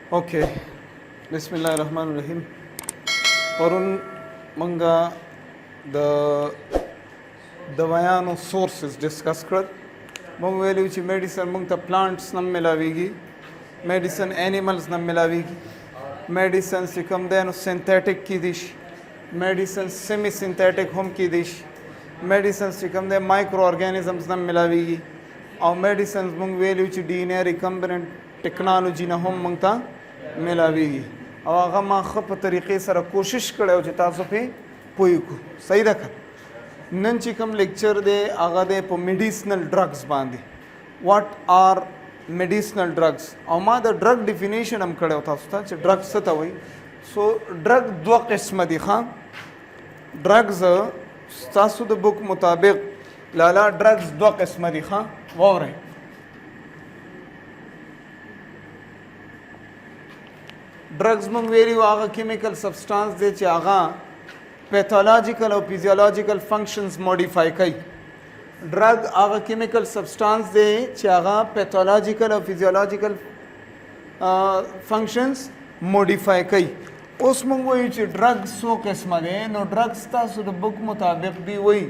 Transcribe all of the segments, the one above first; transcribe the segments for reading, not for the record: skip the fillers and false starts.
ओके, बिस्मिल्लाहिर्रहमानिर्रहीम। परुन मंगा दवायानो सोर्सेस डिस्कस कर मंग वेल्यूची मेडिसन मंग त प्लांट्स नम मिलावीगी, मेडिसन एनिमल्स नम मिलावीगी, मेडिसन सिकम देनो सिंथेटिक की दिश, मेडिसन सेमी सिंथेटिक हम की दिश, मेडिसन सिकम दे माइक्रो ऑर्गेनिजम्स नम मिलावीगी और मेडिसन मंग वेल्यूची डीएनए रिकम्बिनेंट टेक्नोलॉजी न हम मंगता मिलावीगी और आगा मा खप तरीके सर कोशिश करे तासो पे पोईको सही रखा नन चिकम लेक्चर दे आगा दे पो मेडिसिनल ड्रग्स बांधी व्हाट आर मेडिसिनल ड्रग्स और मा द ड्रग डिफिनेशन हम करे होता ड्रग्स सता वही सो ड्रग दो किस्म दी खां ड्रग्स तासु द बुक मुताबिक लाला ड्रग्स दो किस्म दी खां वो रहे ड्रग्स मंग वेरी आगा केमिकल सब्सटेंस दे चे आगा पैथोलॉजिकल और फिजियोलॉजिकल फंक्शंस मॉडिफाई कई ड्रग आगा केमिकल सब्सटेंस दे चे आगा पैथोलॉजिकल और फिजियोलॉजिकल फंक्शंस मॉडिफाई कई उस मंग वही चे ड्रग्स सो किस्म दे नो ड्रग्स ता सुद बुक मुताबिक भी वही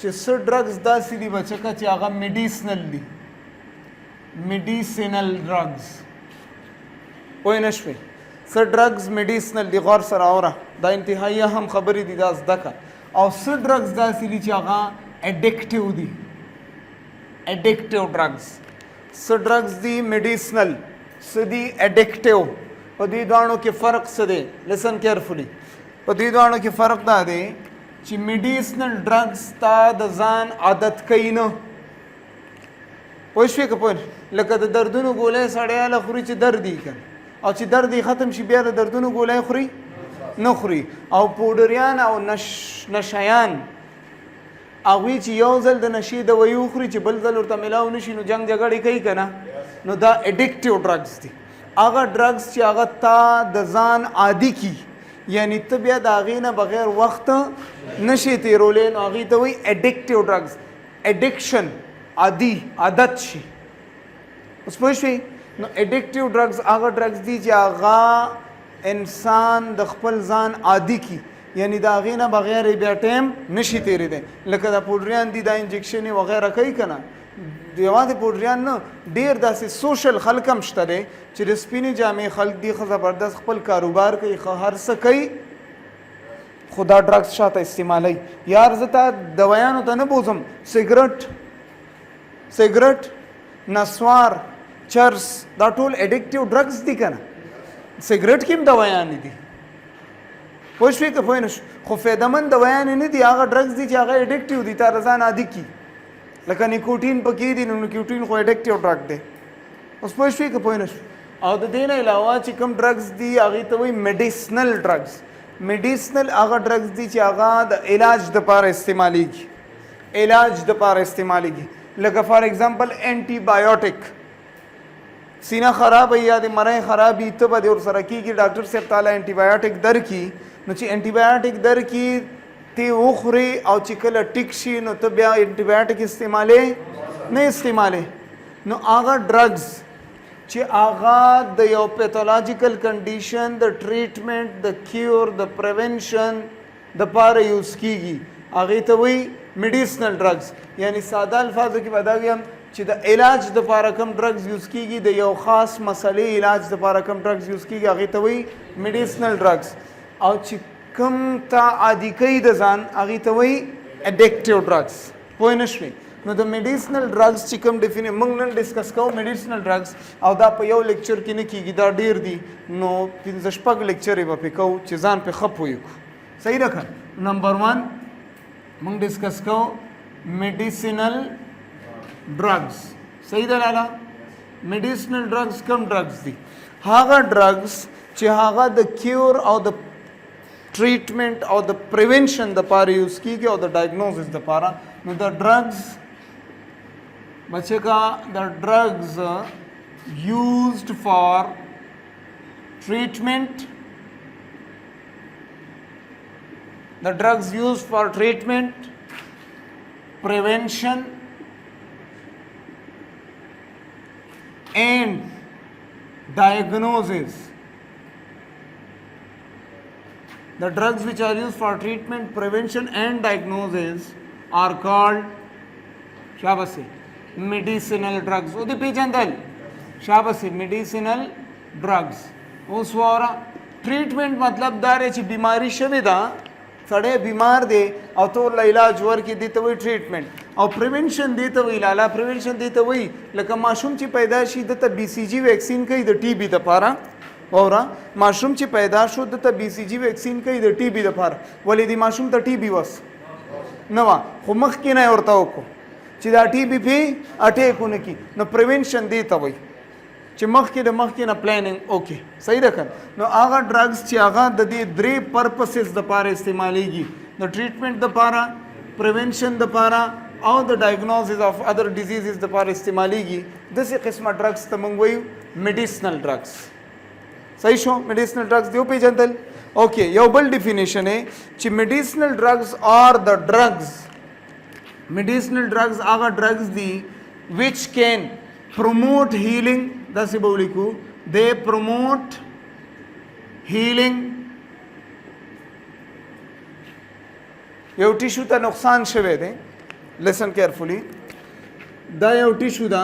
चे सर ड्रग्स दा सीधी बचका चे आगा मेडिसिनल ड्रग्स वही नशवे सर ड्रग्स मेडिसिनल दी गौर सर और दा इंतहाई अहम खबरी दी दास दका और सर ड्रग्स दा सिली चागा एडिक्टिव दी एडिक्टिव ड्रग्स सर ड्रग्स दी मेडिसिनल सदी एडिक्टिव पदी दाणों के फ़र्क से दे लिसन केयरफुली पदी दाणों के फ़र्क दा दे ची मेडिसिनल ड्रग्स ता दजान आदत कई न पोइशवे कपोन लकद दर्दुनु गोले साड़े आला खुरी ची दर्दी कर और ची दर्दी ख़त्म शी बिया दर्दुनु गोले खुरी न खुरी और पोडरियान और नशायान आवी ची योजल द नशी द वयू खुरी ची बलदल और तमिलाव नशी नु जंग जगड़ी कई कना नो दा एडिक्टिव ड्रग्स थी आगा ड्रग्स ची आगा ता दजान आदि की यानी तबियत आगी ना बगैर वक्त नशे तेरोले नो आगी तो वही एडिक्टिव ड्रग्स एडिक्शन आदि आदत शी उस पोइशवी नो एडिक्टिव ड्रग्स आगा ड्रग्स दी जागा इंसान दखपल जान आदि की यानी दागी ना बगैर बेटेम नशी तेरे दे लकदा पोड्रियान दी दा इंजेक्शन वगैरह कई कना देवा दे पोड्रियान न डेर दा से सोशल खलकम शतरे चिरस्पिनी जामे खल्क दी जबरदस्त खपल कारोबार कई हर सकई खुदा ड्रग्स शाता इस्तेमाल यार जता दवायान होता न बोझम सिगरेट नस्वार चर्स दा टोल एडिक्टिव ड्रग्स दी कना सिगरेट किम दवायान दी पोशवी के पोइनश खुफेदमन दवायान नहीं दी आगा ड्रग्स दी आगा एडिक्टिव दी ता रजान आदि की लेकिन निकोटीन पकी दी निकोटीन को एडिक्टिव ड्रग दे उस पोशवी के पोइनश और देना अलावा चिकम ड्रग्स दी आगी तो वही मेडिसिनल ड्रग्स मेडिसिनल आगा ड्रग्स दी आगा द इलाज द पार इस्तेमाली की इलाज द पार इस्तेमाली की लगा फॉर एग्जांपल एंटीबायोटिक सीना ख़राब है या मरें ख़राब ही तो बदे और सरकी की डॉक्टर से ताला एंटीबायोटिक दर की नुची एंटीबायोटिक दर की ते उखरी और चिकल टिक्शी नो तो ब्या एंटीबायोटिक इस्तेमाले नहीं इस्तेमाले नो आगा ड्रग्स चे आगा द यो पैथोलॉजिकल कंडीशन द ट्रीटमेंट द क्योर द प्रिवेंशन द पार यूज़ कीगी आगे तो वही मेडिसिनल ड्रग्स यानी सादा अल्फाजों की बता गया हम ची द इलाज द पारा कम ड्रग्स यूज़ कीगी द यो ख़ास मसले इलाज द पारा कम ड्रग्स यूज़ कीगी आगे तो वही मेडिसिनल ड्रग्स और ची कम ता आदि कई दजान आगे तो वही एडिक्टिव ड्रग्स पोइनशवी नो द मेडिसिनल ड्रग्स चिकम डिफिने मंगन डिस्कस करो मेडिसिनल ड्रग्स और दा पे यो लेक्चर की ने कीगी दा डेर दी नो पिंजशपग लेक्चर है पे कहो चीज़ान पे खप हुई सही रखा नंबर 1 मंग डिस्कस करो मेडिसिनल ड्रग्स सही दलाला मेडिसिनल ड्रग्स कम ड्रग्स दी हागा ड्रग्स चाहागा द क्योर और द ट्रीटमेंट और द प्रिवेंशन द पार यूज़ की और द डायग्नोसिस द पारा द ड्रग्स बच्चे का the drugs used for treatment the drugs used for treatment prevention and diagnosis The drugs which are used for treatment, prevention and diagnosis are called शाबाशी medicinal drugs. वो दी पीछे शाबाशी medicinal drugs. उस वारा treatment मतलब दारे ची बीमारी शविदा सड़े बीमार दे और तो इलाज वर की दी तो वही ट्रीटमेंट और प्रिवेंशन दी तो वही लाला प्रिवेंशन दी तो वही लेकिन मासूम ची पैदाइशी दत्ता BCG वैक्सीन का इधर TB दपारा और मासूम ची पैदाइश हो दत्ता BCG वैक्सीन का इधर TB दपारा वाली दी मासूम तो TB वस नवा खुमख की नहीं औरता को चिदा TB भी अटैक होने की न प्रिवेंशन दी तो वही چې مخکې د مخکې نه پلانینګ اوکې صحیح ده که نو هغه ډرګز چې هغه د دې درې پرپسز دپاره استعمالیږي د ټریټمنټ دپاره پریونشن دپاره او د ډایګنوزس اف ادر ډیزیزز دپاره استعمالیږي داسې قسمه ډرګز ته موږ وایو میډیسنل ډرګز صحیح شو میډیسنل ډرګز دی وپېژندل اوکې یو بل ډیفینیشن دی چې میډیسنل ډرګز آر د ډرګز میډیسنل ډرګز هغه ډرګز دي which can promote healing داسې به ولیکو they promote healing یو ټیشو ته نقصان شوی دی listen carefully دا یو ټیشو ده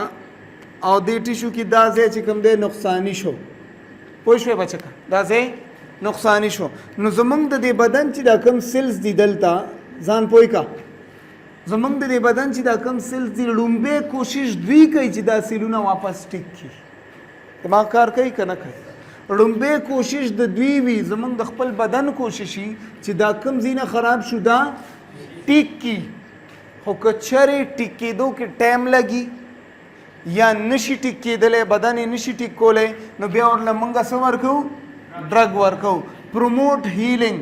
او دې ټیشو کې دا ځای چې کوم دی نقصانی شو پوه شوې بچکه دا ځای نقصانی شو نو زمونږ د دې بدن چې دا کوم سیلز دي دلته ځان پوه کا زمونږ د دې بدن چې دا کوم سیلز دي لومبې کوشش دوی کوي چې دا سیلونه واپس ټیک کړي دماغ کار کوي که نه کوي لومبې کوشش د دوی وي زمونږ د خپل بدن کوشش وي چې دا کوم ځینه خراب شو دا ټیک کړي خو که چرې ټیک کېدو کې ټایم لګي یا نشي ټیک کېدلی بدن یې نشي ټیک کولی نو بیا ورله مونږ څه ورکوو ډرګ ورکوو پروموټ هیلینګ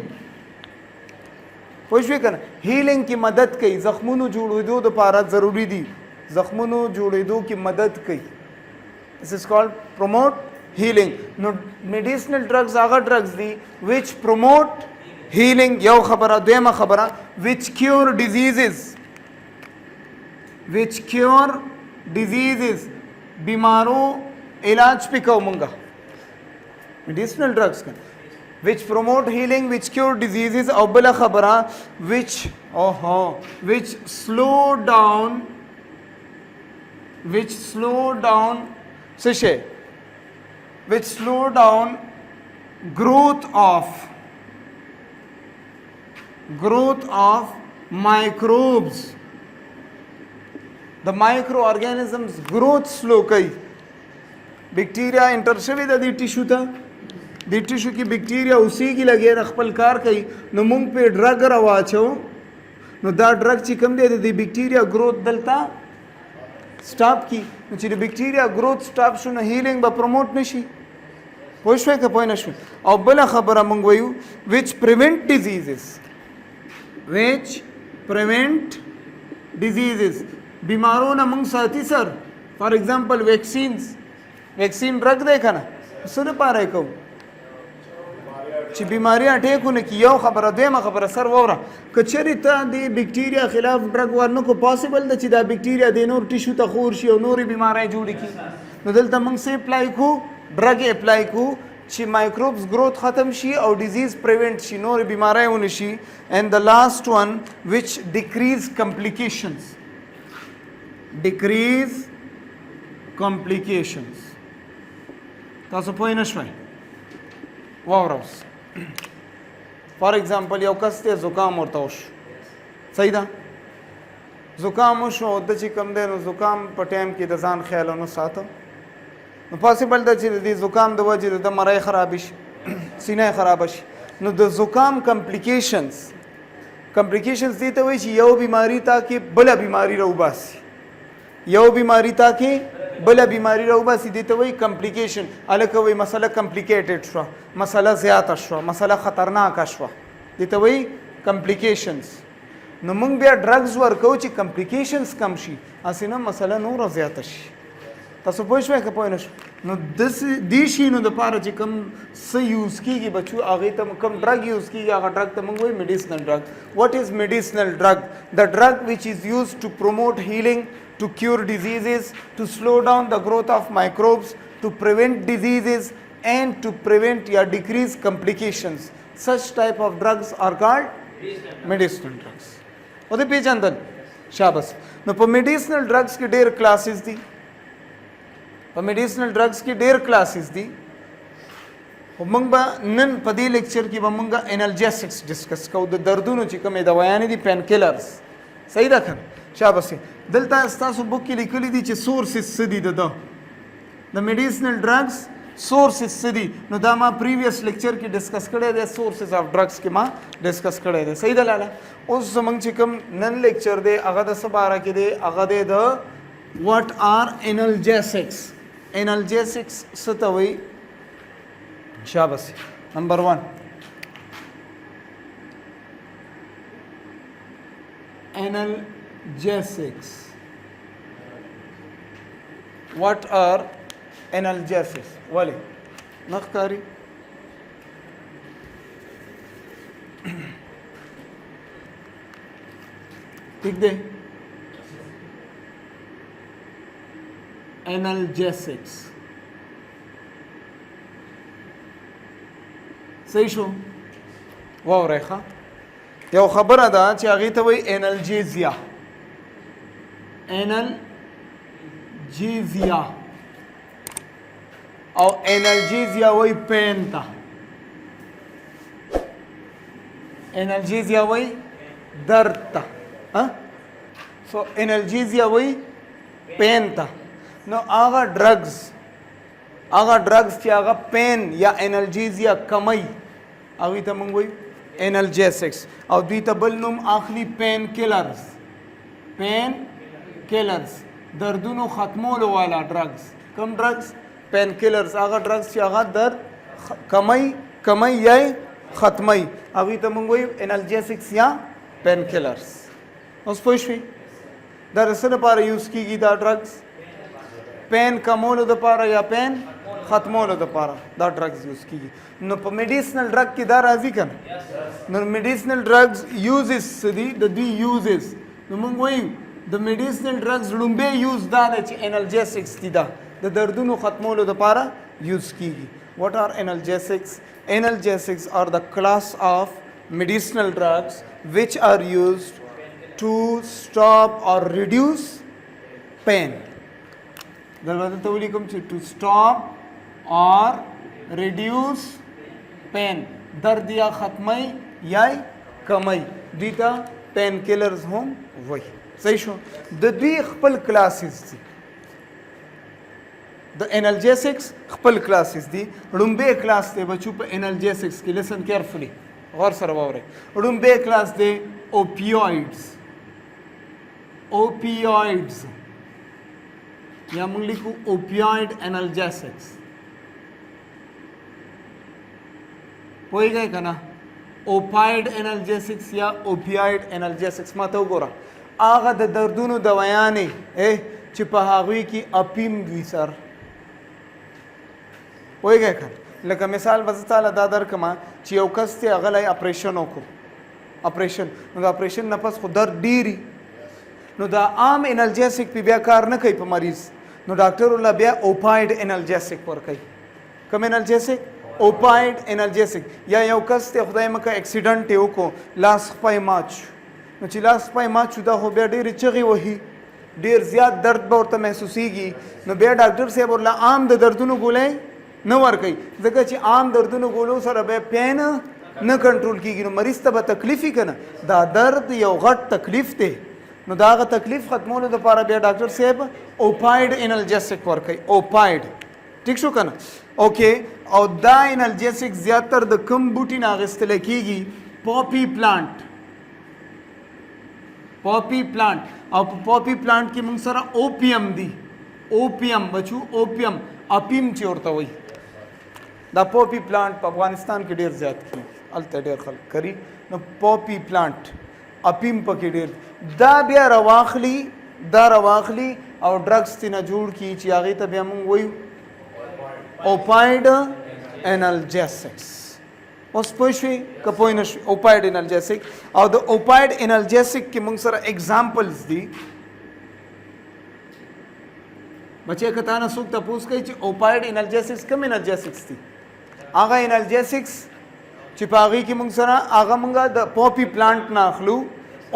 پوه شوې که نه هیلینګ کې مدد کوي زخمونو جوړېدو دپاره ضروري دي زخمونو جوړېدو کې مدد کوي This is called promote healing. No, medicinal drugs are drugs which promote healing. Yaw khabara, dema khabara, which cure diseases. Which cure diseases. Bimaro ilaj pikau munga. Medicinal drugs can. Which promote healing, which cure diseases. Awbala khabara, which slow down Sishe, which slow down growth of microbes. The microorganisms growth slow kai. Bacteria enter शवी द दी टिश्यू था दी टिश्यू की बैक्टीरिया उसी की लगे रखपल कार कई न मुंग पे ड्रग रवाचो न दा ड्रग चिकम दे दी बैक्टीरिया ग्रोथ दलता स्टॉप की چې د بیکټیریا گروث سٹاپ شو نه هیلینګ به پروموټ نشي پوه شوې که پوه نه شوې او بله خبره موږ وایو which prevent diseases بیمارو نه موږ ساتي سر فار ایگزامپل ویکسین ډرګ دی که نه څه دپاره یې کوو چې بیماری اٹیکونه کی یو خبره دویمه خبره سر ووره که چېرې ته د بیکټیریا خلاف ډرګ ورنکو پاسبل ده چې دا بیکټیریا د نور ټیشو ته خور شي او نورې بیماری جوړې کړي نو دلته موږ څه اپلای کړو ډرګ اپلای کړو چې مایکروبس گروث ختم شي او ډیزیز پریونټ شي نورې بیماری ونه شي and the last one which decrease complications تاسو پوه نه شوئ واوره اوس فار ایگزامپل یو کس ته زکام ورته وشو صحیح ده زکام وشو د چې کوم دی نو زکام په ټایم کې د ځان خیال ونه ساته نو پاسبل ده چې د زکام د وجې د مرۍ خراب شي سینه خراب شي نو د زکام کمپلیکیشنز دې ته وایي چې یو بیماری تا کې بله بیماری راوباسي بله بیماری راوباسي دې ته وایي کمپلیکیشن هلکه وایي مسله کمپلیکیټډ شوه مسله زیاته شوه مسله خطرناکه شوه دې ته وایي کمپلیکیشنز نو موږ بیا ډرګز ورکوو چې کمپلیکیشنز کم شي هسې نه مسله نوره زیاته شي تاسو پوه شوئ که پوه نه شو نو دې شیانو دپاره چې کوم څه یوز کېږي بچو هغې ته کوم ډرګ یوز کېږي هغه ډرګ ته موږ وایو میډیسنل ډرګ واټ از میډیسنل ډرګ د ډرګ وچ از یوز ټو پروموټ هیلینګ to cure diseases, to slow down the growth of microbes, to prevent diseases, and to prevent या decrease complications. Such type of drugs are called medicinal drugs. वो तो पहचान शाबाश. नो पर medicinal drugs की ढेर classes थी. पर medicinal drugs की ढेर classes थी. मंगबा नन पदी लेक्चर की मंगा एनाल्जेसिक्स डिस्कस का उद दर्दों ची कम दवायानी दी पेन किलर्स सही रखन शाबाश दलता अस्तासु बुक की लिखली दी ची सोर्सेस सदी द मेडिसिनल ड्रग्स सोर्सेस सदी नो दामा प्रीवियस लेक्चर की डिस्कस करे दे सोर्सेस ऑफ ड्रग्स के मां डिस्कस करे दे सही दलाला उस समंग ची कम नन लेक्चर दे अगद सबारा के दे अगदे द व्हाट आर एनाल्जेसिक्स सतवई शाबाश. नंबर 1 analgesics. What are analgesics? वाले नखकारी ठीक दे. analgesics सही शो वाव रेखा यो खबर अदा चागी तो वही एनाल्जेसिया और एनाल्जेसिया वही पेन था. एनाल्जेसिया वही दर्द था. सो एनाल्जेसिया वही पेन था. नो आगा ड्रग्स ची आगा पेन या एनाल्जेसिया कमई अभी तक मंगोई एनाल्जेसिक्स और दी तबलनुम आखिरी पेन किलर्स दर्दुनो खत्मोलो वाला ड्रग्स कम ड्रग्स पेन किलर्स आगा ड्रग्स ची आगा दर्द कमई या खत्मई अभी तक मंगोई एनाल्जेसिक्स या पेन किलर्स उस पोइशवी दरअसल पारा यूज की दा ड्रग्स पेन कमोलो द पारा या पेन खत्मोलो द पारा दा ड्रग्स यूज की नो मेडिसिनल ड्रग की दा राजी कर नो मेडिसिनल ड्रग्स यूजेस द यूजेस नो मंगोई द मेडिसिनल ड्रग्स लुम्बे यूज दा एनाल्जेसिक्स दी दा द दर्दुनो खत्मोलो द पारा यूज की. What are analgesics are the class of medicinal drugs which are used to stop or reduce pain. To stop or reduce pain. दर्द या खत्मई या कमई दीता पेन किलर्स हों वही सही शो द दी खपल क्लासेस थी. द एनाल्जेसिक्स खपल क्लासेस थी. रुम्बे क्लास थे बच्चों पे एनाल्जेसिक्स की लिसन केयरफुली गौर से रवाव रहे. रुम्बे क्लास थे ओपियोइड्स या मुंगली को ओपियोइड एनाल्जेसिक्स पोई गए का ना ओपाइड एनाल्जेसिक्स या ओपियोइड एनाल्जेसिक्स मातो गोरा आगा द दर्दुनो दवायाने चिपहावी की अपीम दी सर पोई गए का लका मिसाल बजताला दादर कमा चियोकस ते अगला ऑपरेशनों को ऑपरेशन नफस को दर्द डीरी नो दा आम एनाल्जेसिक पे बिया कार न कई पे मरीज नो डॉक्टर उल्ला बिया ओपाइड एनाल्जेसिक पर कई कम एनाल्जेसिक ओपाइड एनाल्जेसिक या योकस ते खुदाई मका एक्सीडेंट है को लास पाई माच नो चिलास पाई माच दा हो बिया डेर चगी वही डेर ज्यादा दर्द बहुत महसूसीगी नो बिया डॉक्टर से बोला आम द दर्दुनो गोले न वर कई जगह ची आम दर्दुनो गोलो सर बे पेन न कंट्रोल की नो मरीज तब तकलीफ ही कना दा दर्द या घट तकलीफ थे नो दागा तकलीफ खत्मों ने दोबारा बिया डॉक्टर साहब ओपाइड एनाल्जेसिक वर कई ओपाइड ठीक शो कना ओके और दा एनाल्जेसिक ज्यादातर द कम बूटी नागस्तले कीगी पॉपी प्लांट और पॉपी प्लांट की मुंगसरा ओपियम दी ओपियम बचू ओपियम अपीम चोरता वही दा पॉपी प्लांट अफगानिस्तान के डेर ज्यादा की अलते डेर खल करी न पॉपी प्लांट अपीम पके डेर दा बिया रवाखली और ड्रग्स ती न जोड़ की चियागी तब हम वही ओपाइड एनाल्जेसिक्स उस पोशी कपोइन ओपाइड एनाल्जेसिक और द ओपाइड एनाल्जेसिक की मुंगसरा एग्जांपल्स दी بچې که تا نه څوک تپوس کوي چې اوپایډ انالجیسکس کوم انالجیسکس دي هغه انالجیسکس چې په هغې کې موږ سره هغه موږ د پاپي پلانټ نه اخلو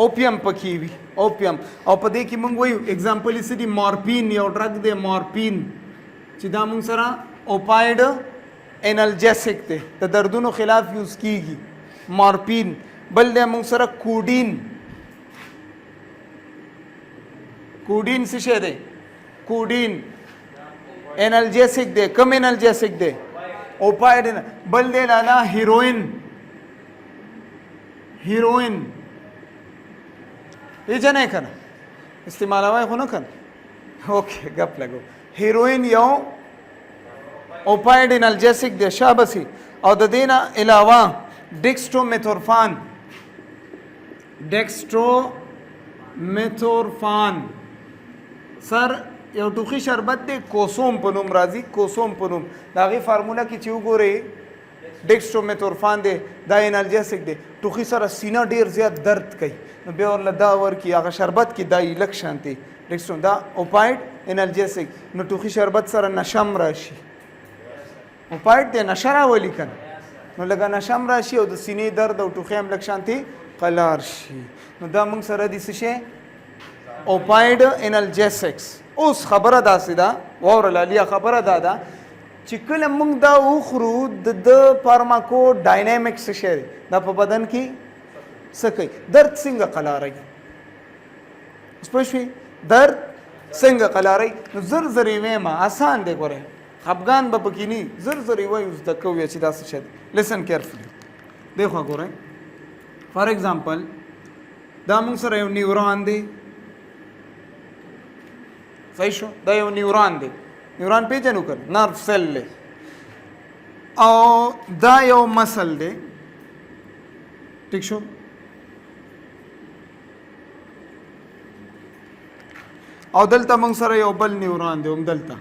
اوپیم پکې وي اوپیم او په دې کې موږ وایو اگزامپل یې څه دي مارپین یو ډرګ دی مارپین چې دا موږ سره اوپایډ انالجیسک دی د دردونو خلاف یوز کیږي مارپین بل دی موږ سره کوډین کوډین څه شی دی کوډین انالجیسک دی کم انالجیسک دی اوپایډ بل دی لالا هیروین هیروین پیژنې که نه استعمالوی خو نه که نه اوکې ګپ لګو هیروین یو اوپایډ انالجیسک دی شابسي او د دې نه علاوه ډیکسټرومیثورفان ډیکسټرومیثورفان سر یو ټوخي شربت دی کوسوم په نوم راځي کوسوم په نوم د هغې فارموله کې چې وګورئ ډیکسټرومیثورفان دی دا انالجیسک دی ټوخي سره سینه ډېر زیات درد کوي نو بیا ورله دا ورکړي هغه شربت کې دا یې لږ شانتې ډیکسټرو دا اوپایډ انالجیسک نو ټوخي شربت سره نشم راشي اوپایډ دی نشه راولي که نه نو لږه نشم راشي او د سینې درد او ټوخي هم لږ شانتې قلار شي نو دا موږ سره دي څه شی اوپایډ انالجیسکس اوس خبره داسې ده واوره لالیا خبره دا ده چې کله موږ دا وخورو د فارماکو ډاینامیک څه شی دی دا په بدن کې څه کوي درد څنګه قلاروي اوس پوه شوې درد څنګه قلاروي نو زر زر یې وایم آسان دی ګورئ خفګان به پکې نه زر زر یې وایو زده کوو چې دا څه شی دی لسن کیرفلي دی خوا ګورئ فار ایگزامپل دا موږ سره یو نیوران دی صحیح شو دا یو نیوران دی نیوران پیژنو که نرف سیل دی او دا یو مسل دی ٹھیک شو او دلته موږ سره یو بل نیوران دی هم دلته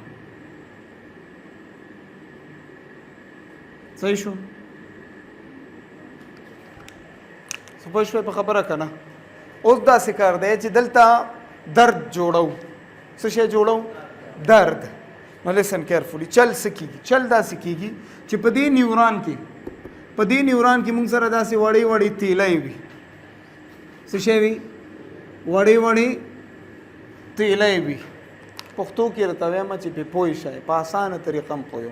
صحیح شو پوه شوې په خبره که نه اوس داسې کار دی چې دلته درد جوړو څه شی جوړو درد نو لسن کیرفولي چل څه کېږي چل داسې کېږي چې په دې نیوران کې موږ سره داسې وړې وړې تیلی وي څه شی وي وړې وړې تیلی وي پښتو کې راته وایم چې پې پوه شئ په اسانه طریقه هم پوه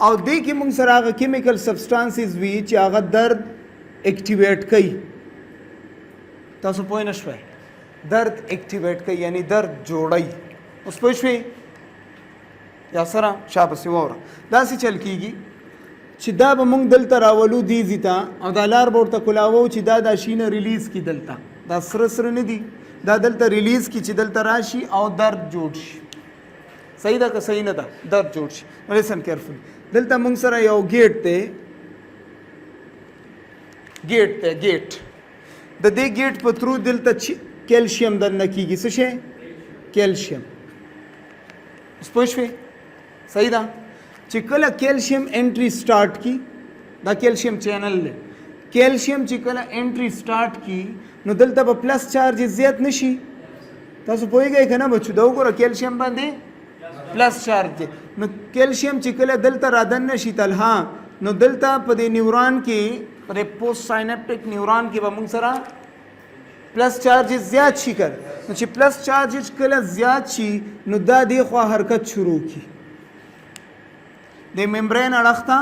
او دې کې موږ سره هغه کیمیکل سبسټانسز وي چې هغه درد اکټیویټ کوي تاسو پوه نه شوئ درد اکټیویټ کوي یعنی درد جوړوي اوس پوه شوې یا سره شابسې واوره داسې چل کېږي چې دا به موږ دلته راولو دیزي ته او دا لار به ورته کولاوو چې دا شي نه ریلیز کړي دلته دا سره سره نه دي دا دلته ریلیز کړي چې دلته راشي او درد جوړ شي صحیح ده که صحیح نه ده درد جوړ شي لسن کیرفولي دلته موږ سره یو ګیټ دی ګیټ د دې ګیټ په ترو دلته کیلشیم دننه کېږي څه شی کیلشیم اوس پوه شوې صحیح ده چې کله کیلشیم انټري سټارټ کی دا کیلشیم چینل دی کیلشیم چې کله انټري سټارټ کی نو دلته به پلس چارج زیات نشي تاسو پوهیږئ که نه بچو دا وګوره کیلشیم باندې پلس چارج دی نو کیلشیم چې کله دلته رادننه شي تلها نو دلته په دې نیوران کې په دې پوسټ ساینپټیک نیوران کې به موږ سره پلس چارجز زیات شي کړ نو چې پلس چارجز کله زیات شي نو دا دې خوا حرکت شروع کی د ممبرین اړخ ته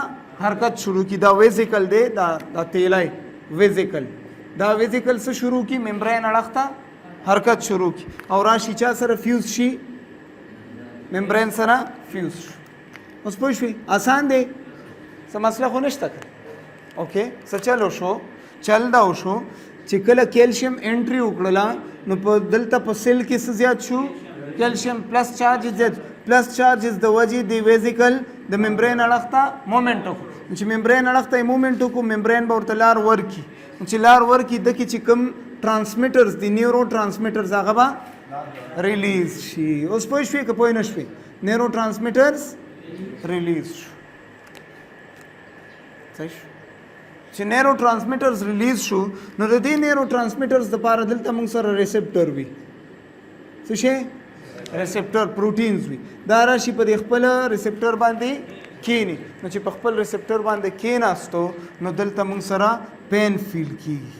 حرکت شروع کی دا ویزیکل دی دا تیلی ویزیکل دا ویزیکل څه شروع کی ممبرین اړخ ته حرکت شروع کی او راشي چا سره فیوز شي ممبرین سره فیوز شي اوس پوه شوې آسان دی څه مسله خو نشته که اوکې څه چل وشو چل دا وشو چې کله کیلشیم انټري وکړله نو په دلته په سیل کې څه زیات شو کیلشیم پلس چارج زیات پلس چارجز د وجې د ویزیکل د ممبرین اړخ ته مومنټ وکړو چې ممبرین اړخ ته یې مومنټ وکړو ممبرین به ورته لار ورکړي چې لار ورکړي دکې چې کوم ټرانسمیټرز دي نیورو ټرانسمیټرز هغه به ریلیز شي اوس پوه شوې که پوه نه شوې نیورو ټرانسمیټرز ریلیز شو صحیح شو چې نیرو ټرانسمیټرز ریلیز شو نو د دې نیرو ټرانسمیټرز دپاره دلته موږ سره ریسپټر وي څه شی ریسپټر پروټینز وي دا راشي په دې خپل ریسپټر باندې کینی نو چې په خپل ریسپټر باندې کیناستو نو دلته موږ سره پین فیل کیږي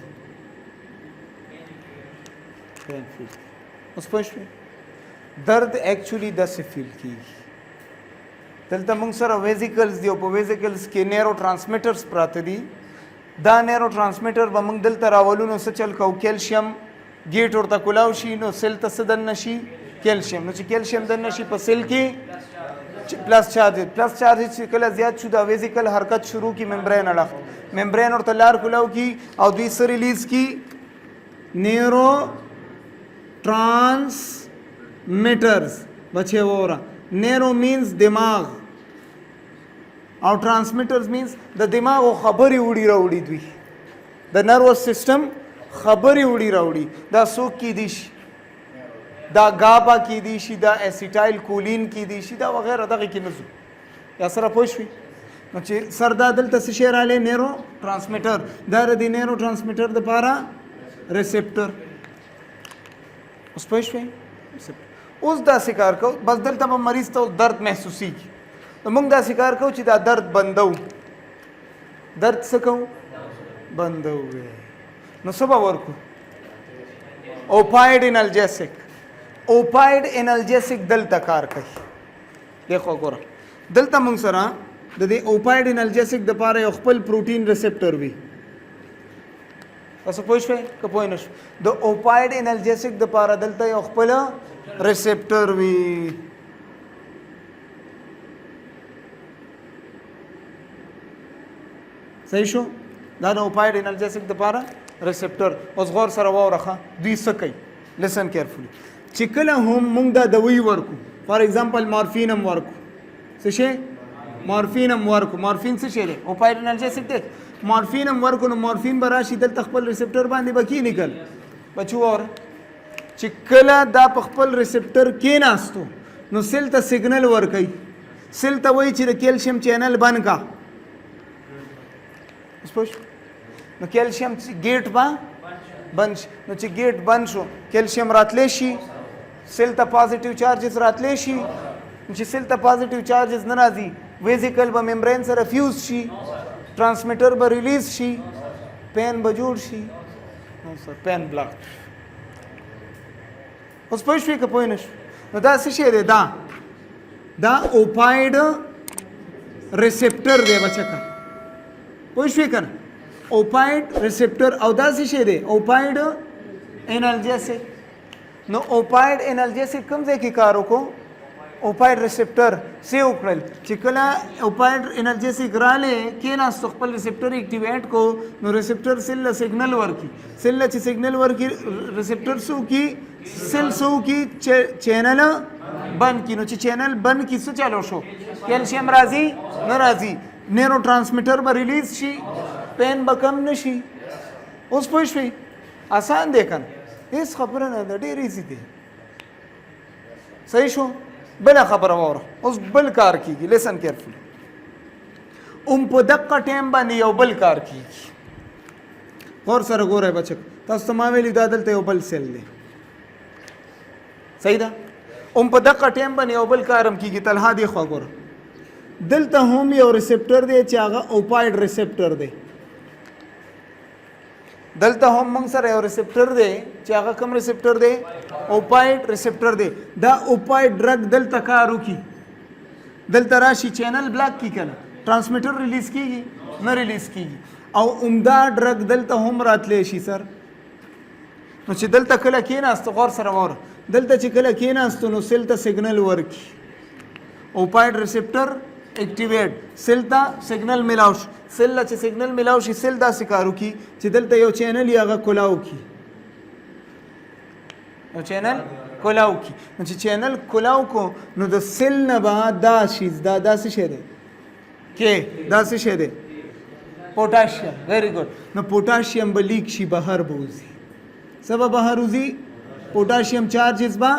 پین فیل اوس پوه شوې درد ایکچولی داسې فیل کیږي دلته موږ سره ویزیکلز دی او په ویزیکلز کې نیرو ټرانسمیټرز پراته دي دا نیرو ټرانسمیټر به موږ دلته راولو نو څه چل کوو کیلشیم ګیټ ورته کولاو شي نو سیل ته څه دننه شي کیلشیم نو چې کیلشیم دننه شي په سیل کې پلس چارج چې کله زیات شو دا ویزیکل حرکت شروع کی ممبرین اړخ ممبرین ورته لار کولاو کی او دوی سره ریلیز کی نیرو ट्रांसमीटर्स बचे वो रहा नेरो मीन्स दिमाग और ट्रांसमीटर्स मीन्स द दिमाग वो खबर ही उड़ी राउड़ी द्वी द नर्वस सिस्टम खबर ही उड़ी राउड़ी द सोक की दिश द गाबा की दिशी द एसिटाइल कोलिन की दिशी द वगैरह दगी की नजू या सरा पोशवी म्हणजे सरदा दल तसिशेर आले नेरो ट्रांसमीटर दर दी नेरो ट्रांसमीटर द पारा रिसेप्टर اوس پوه شوې اوس داسې کار کوو بس دلته به مریض ته درد محسوسېږي نو موږ داسې کار کوو چې دا درد بندو درد څه کوو بندو نو څه به ورکړو اوپاید انالجیسک دلته کار کوي دیخوا ګوره دلته موږ سره د دې اوپاید انالجیسک دپاره یو خپل پروټین ریسپټر وي تاسو پوه شوئ که پوه نه شو د اوپاید انالجیسک دپاره دلته یو خپل ریسپټر وي صحیح شو دا د اوپاید انالجیسک دپاره ریسپټر اوس غور سره واورخه دوی څه کوي لسن کیرفولي چې کله هم موږ دا دوی ورکو فار ایگزامپل مارفین هم ورکو څه شی مارفین هم ورکو مارفین څه شی دی اوپاید انالجیسک دی مارفین هم ورکو نو مارفین به راشي دلته خپل ریسپټر باندې به کېنیکل بچو اور چې کله دا په خپل ریسپټر کېناستو نو سیل ته سیګنل ورکوي سیل ته وایي چې د کیلشیم چینل بند کا نو کیلشیم ګیټ به بند شي نو چې ګیټ بند شو کیلشیم راتلی شي سیل ته پازیټیو چارجز راتلی شي چې سیل ته پازیټیو چارجز نه راځي ویزیکل به ممبرین سره فیوز شي ट्रांसमीटर पर रिलीज शी पेन बजूड़ शी सर पेन ब्लॉक उस पोइश्वी का पोइनश no da se shede da ओपाइड रिसेप्टर दे बचका पोइश्वी कर ओपाइड रिसेप्टर और da se shede ओपाइड एनाल्जेसिक नो ओपाइड एनाल्जेसिक कम से की कारो को اوپاید ریسپټر سیو کړل چې کله اوپاید انرجیسک رااله کېناستو خپل ریسپټر اکټیویټ کو نو ریسپټر سیل له سیګنل ورکي سیل له چې سیګنل ورکي ریسپټر سو کی سیل سو کی چینل بند کی نو چې چینل بند کی څه چالو شو کیلشیم راځي ناراضي نیرو ټرانسمیټر به ریلیز شي پین به کم نشي اوس پوه شئ آسان دی کنه هیڅ خبره نه ده ډېر ایزي دی صحیح شو بل خبره وره اوس بل کار کیږي لیسن کیرفلی په دقه ټایم باندې یو بل کار کیږي غور سره ګوره بچک تاسو ته ما ویلي دا دلته یو بل سیل دی صحیح ده په دقه ټایم باندې یو بل کار هم کیږي تلها دی خوا ګوره دلته هم یو ریسپټر دی چې هغه اوپاید ریسپټر دی دلته هم موږ سره یو ریسپټر دی چې هغه کوم ریسپټر دی اوپاید ریسپټر دی دا اوپاید ډرګ دلته کار وکړي دلته راشي چینل بلاک کی کنه ټرانسمیټر ریلیز کیږي نه ریلیز کیږي او عمده ډرګ دلته هم راتلی شي سر نو چې دلته کله کېناستو غور سره واوره دلته چې کله کېناستو نو سیل ته سیګنل ورکړي اوپاید ریسپټر एक्टिवेट सेल ता सिग्नल मिलाव सेल ला चे सिग्नल मिलाव शी सेल दा सिकारू की चे दलता यो चैनल यागा कोलाव की यो चैनल कोलाव की म्हणजे चैनल कोलाव को नो द सेल न बा दा शीज दा से शेदे के दा से शेदे पोटॅशियम व्हेरी गुड नो पोटॅशियम ब लीक शी बाहर बोझी सब बाहर उजी पोटॅशियम चार्जेस बा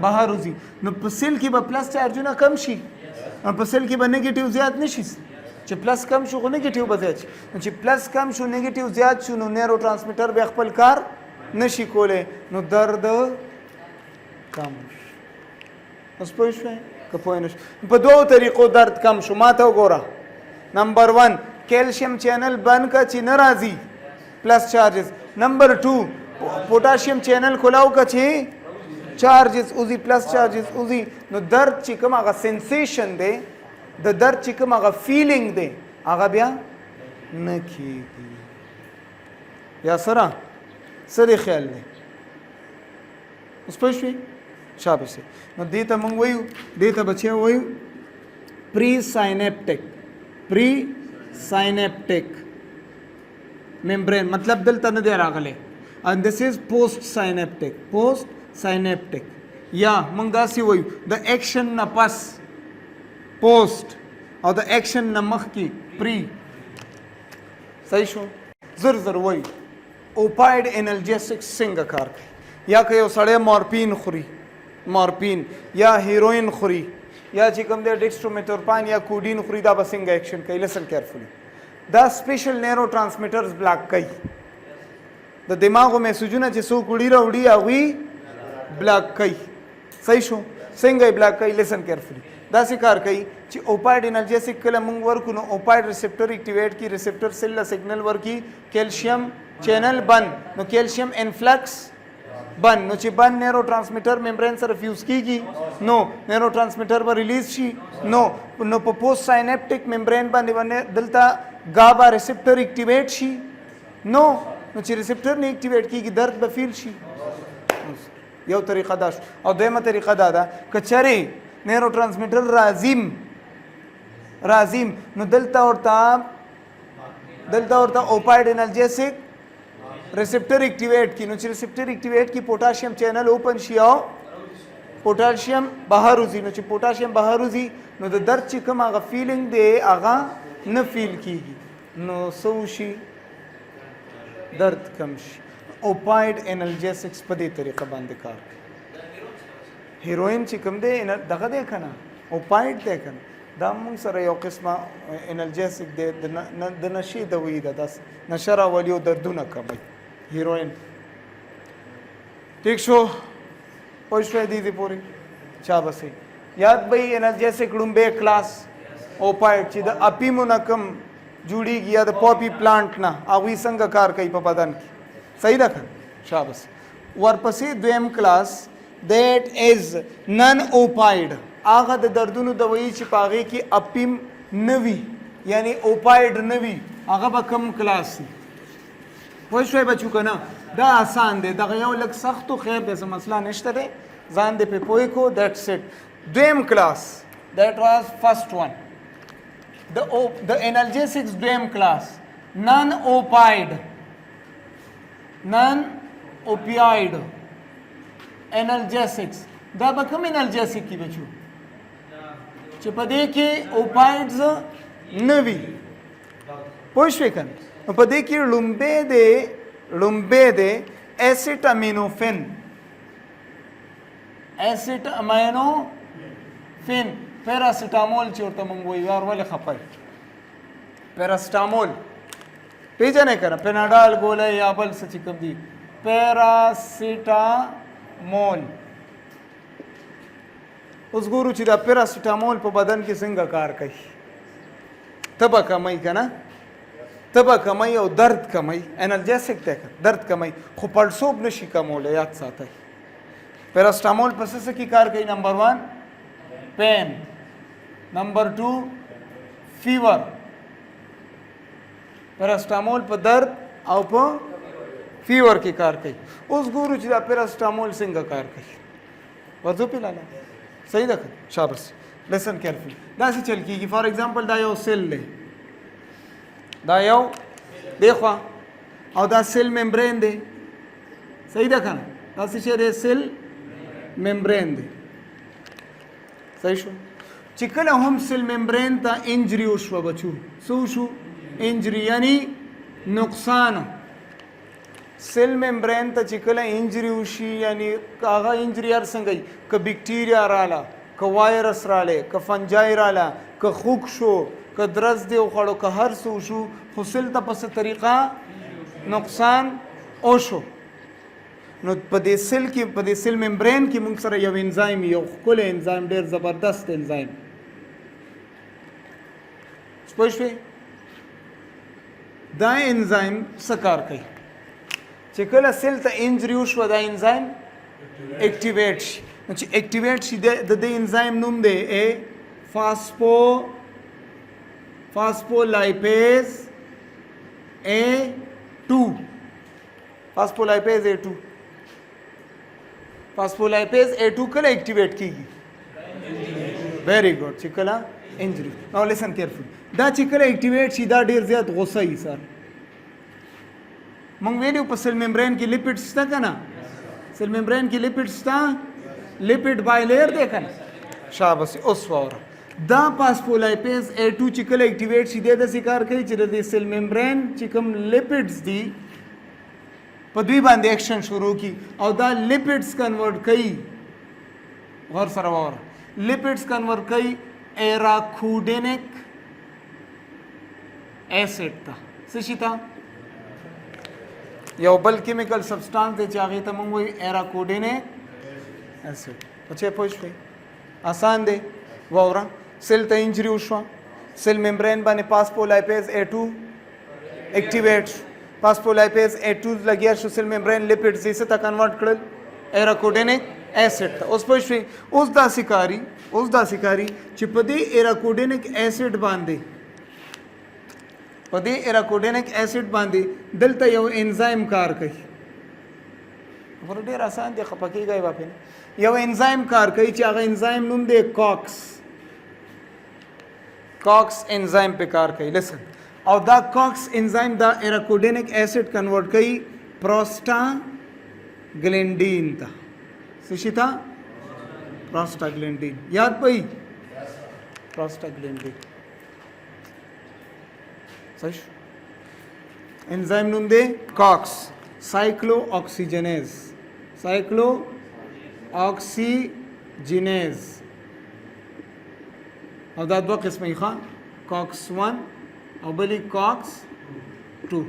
बाहर उजी नो सेल की बा प्लस चार्ज ना come she په سیل کې به نیگیټیو زیات نشي چې پلس کم شو خو نیگیټیو به زیات شي چې پلس کم شو نیگیټیو زیات شو نو نیرو ټرانسمیټر به خپل کار نشي کولی نو درد کم اوس پوه شوې که پوه نه شو په دوو طریقو درد کم شو ما ته وګوره نمبر 1 کیلشیم چینل بند کا چې نه راځي پلس چارجز نمبر 2 پوټاشیم چینل کلاو کا چې چارجز اوزي پلس چارجز اوزي نو درد چې کوم هغه سنسیشن دی د درد چې کوم هغه فیلینګ دی هغه بیا نه کېږي یا سره سره خیال دی اوس پوه شوې شاباش نو دې ته موږ وایو دې ته بچیا وایو پری ساینپټیک ممبرین مطلب دلته نه دی راغلی and this is post synaptic یا موږ داسې وایو د ایکشن نه پس پوسټ او د ایکشن نه مخکې پری صحیح شو زر زر وایو اوپایډ انالجیسکس څنګه کار کوي یا که یو سړی مورفین یا هیروین خوري یا چې کوم دی ډیکسټرومیتورپان یا کوډین خوري دا به څنګه ایکشن کوي لسن کیرفولي دا سپیشل نیرو ټرانسمیټرز بلاک کوي د دماغو میسجونه چې څوک وړي راوړي هغوی بلاک کوي صحیح شو څنګه یې بلاک کوي لسن کیرفولي داسې کار کوي چې اوپایډ انالجیسک کله موږ ورکو نو اوپایډ ریسپټر اکټیویټ کی ریسپټر سیل له سیګنل ورکي کیلشیم چینل بند نو کیلشیم انفلکس بند نو چې بند نیرو ټرانسمیټر ممبرین سره فیوز کیږي نو نیرو ټرانسمیټر به ریلیز شي نو په پوسټ ساینپټیک ممبرین باندې دلته گابا ریسپټر اکټیویټ شي نو چې ریسپټر نه اکټیویټ کیږي درد به فیل شي یو طریقه دا شو او دویمه طریقه دا ده که چېرې نیرو ټرانسمیټر رازیم نو دلته ورته اوپایډ انالجیسک ریسپټر اکټیویټ کی نو چې ریسپټر اکټیویټ کی پوټاشیم چینل اوپن شي او پوټاشیم بهر وځي نو چې پوټاشیم بهر وځي نو د درد چې کوم هغه فیلینګ دی هغه نه فیل کیږي نو څه وشي درد کم شي اوپایډ انالجیسکس په دې طریقه باندې کار کوي هیروین چې کوم دی دغه دی که نه اوپایډ دی که نه دا موږ سره یو قسمه انالجیسک دی د نشې دوی ده داسې نشه راولي او دردونه کموي هیروین ٹھیک شو پوه شوی دې پورې چا بسې یاد به انالجیسک لومبی کلاس اوپایډ چې د اپیمو نه کم جوړیږي یا د پاپی پلانټ نه هغوی څنګه کار کوي په بدن کې صحیح ده که شاباس ورپسې دویم کلاس دیٹ از نن اوپایډ هغه د دردونو دوايي چې په هغې کې اپیم نه وي یعنی اوپایډ نه وي هغه به کم کلاس وي پوه شوی بچو که نه دا آسان دی دغه یو لږ سخت و خیر دی څه مسله نشته دی ځان دې پې پوه کړو دیټس اټ دویم کلاس دیٹ واز فرسٹ ون د انالجیسکس دویم کلاس نن اوپیایډ انالجیسکس دا به کوم انالجیسک کی بچو چې په دې کې اوپایډز نه وي پوه شوې که نه نو په دې کې لومبی دی ایسټ امینوفین پیراسټامول چې ورته موږ وایو یار ولې خفه پیراسټامول پیژنې که نه پیناډال ګولی یا بل څه چې کوم دي پیراسټامول اوس ګورو چې دا پیراسټامول په بدن کې څنګه کار کوي تبه کمی که نه تبه کمی او درد کمی انالجیسک دی درد کمی خو پړسوب نشي کمولی یاد ساتئ پیراسټامول په څه کې کار کوي نمبر 1 پین نمبر 2 فیور پیراسټامول په درد او په فیور کې کار کوي اوس ګورو چې دا پیراسټامول څنګه کار کوي ورځو پیلاله صحیح ده شاباس لیسن کیرفلی داسې چل کېږي فار ایگزامپل دا یو سیل دی دا یو دی خوا او دا سیل ممبرین دی صحیح ده که نه داسې شی دی سیل ممبرین دی صحیح شو چې کله هم سیل ممبرین ته انجری وشوه بچو څه وشو انجری یعنی نقصان سیل ممبرین ته چې کله انجری وشي یعنی هغه انجری هر څنګه وي که بیکټیریا راله که وایرس رالی که فنجای راله که خوږ شو که درز دی وخوړو که هر څه وشو خو سیل ته په څه طریقه نقصان وشو نو په دې سیل کې په دې سیل ممبرین کې موږ سره یو انزایم یو ښکلی انزایم ډېر زبردست انزایم پوه شوې دا انزایم څه کار کوي چې کله سیل ته انجری وشوه دا انزایم اکټیویټ شي نو چې اکټیویټ شي د دې انزایم نوم دی فاسفولايپيز A2 فاسفولايپيز A2 فاسفولايپيز A2 کله اکټیویټ کیږي ویری ګډ چې کله انجری نو لیسن کیرفل دا چې کله اکټیویټ شي دا ډیر زیات غوسه ای سر مونږ ویلو په سیل ممبرین کې لیپټ شته کنه سیل ممبرین کې لیپټ شته لیپټ بایلیر دی کنه شاباش اوس وره دا فاسفولايپيز A2 چې کله اکټیویټ شي د کار کوي چې د سیل ممبرین چې کوم لیپټس دي په دوی باندې ایکشن شروع کی او دا لیپټس کنورټ کوي غور سره وره لیپټس کنورټ کوي एराकुडेनिक एसिड था څه شي ته یو بل کیمیکل سبسټانس دی چې هغه ته موږ وایو एराकुडेनिक एसिड په څه پوه شئ آسان دی ووره سیل ته انجری وشوه سیل ممبرین باندې فاسفولايپيز A2 اکټیویټ فاسفولايپيز A2 لګیا شو سیل ممبرین لیپټس یې ته کنورټ کړل एराकुडेनिक एसिड ته اوس پوه شئ اوس دا سکاري چې په دې एराकुडेनिक एसिड باندې دلته یو انزایم کار کوي ور ډیر آسان دی خپکیږي واپس یو انزایم کار کوي چې هغه انزایم نوم دی کاکس انزایم په کار کوي لسن او دا کاکس انزایم دا एराकुडेनिक एसिड کنورټ کوي प्रोस्टाग्लैंडिन ته څه شي ته प्रोस्टाग्लैंडिन याद पई प्रोस्टाग्लैंडिन सही एंजाइम नूम दे कॉक्स साइक्लोऑक्सीजनेज और दा दो किस्म ही खा कॉक्स 1 और बली कॉक्स 2